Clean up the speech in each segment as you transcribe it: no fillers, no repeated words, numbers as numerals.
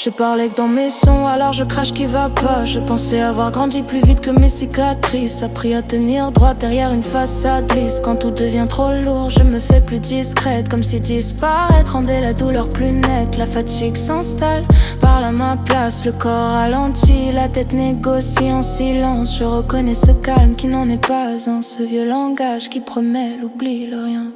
Je parlais que dans mes sons, alors je crache qui va pas. Je pensais avoir grandi plus vite que mes cicatrices. Appris à tenir droit derrière une façade lisse. Quand tout devient trop lourd, je me fais plus discrète. Comme si disparaître rendait la douleur plus nette. La fatigue s'installe, parle à ma place. Le corps ralentit, la tête négocie en silence. Je reconnais ce calme qui n'en est pas un. Ce vieux langage qui promet l'oubli, le rien.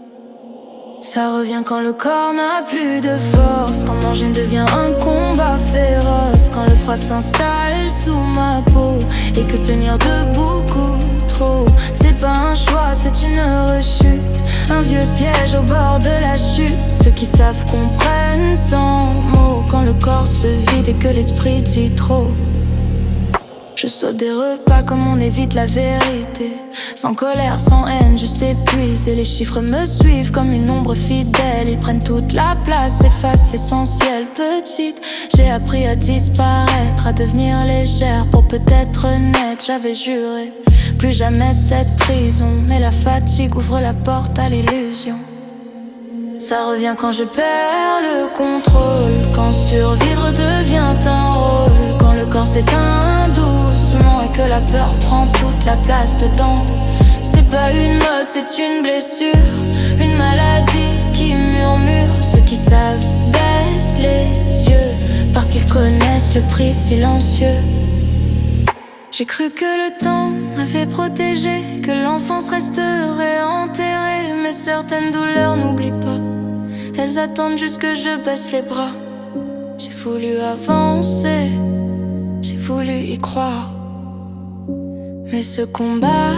Ça revient quand le corps n'a plus de force, quand manger devient un combat féroce, quand le froid s'installe sous ma peau et que tenir debout coûte trop. C'est pas un choix, c'est une rechute, un vieux piège au bord de la chute. Ceux qui savent comprennent sans mots, quand le corps se vide et que l'esprit dit trop. Je saute des repas comme on évite la vérité, sans colère, sans haine, juste épuisé. Les chiffres me suivent comme une ombre fidèle. Ils prennent toute la place, effacent l'essentiel. Petite, j'ai appris à disparaître, à devenir légère pour peut-être naître. J'avais juré, plus jamais cette prison, mais la fatigue ouvre la porte à l'illusion. Ça revient quand je perds le contrôle, quand survivre devient un rôle, quand le corps s'éteint doucement et que la peur prend toute la place dedans. C'est pas une mode, c'est une blessure, une maladie qui murmure. Ceux qui savent baissent les yeux parce qu'ils connaissent le prix silencieux. J'ai cru que le temps m'avait protégé, que l'enfance resterait enterrée. Mais certaines douleurs n'oublient pas, elles attendent juste que je baisse les bras. J'ai voulu avancer, j'ai voulu y croire, mais ce combat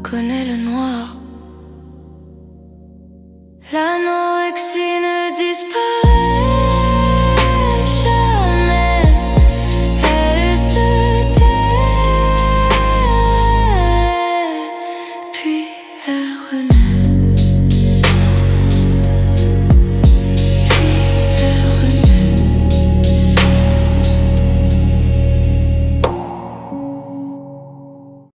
connaît le noir. L'anorexie ne disparaît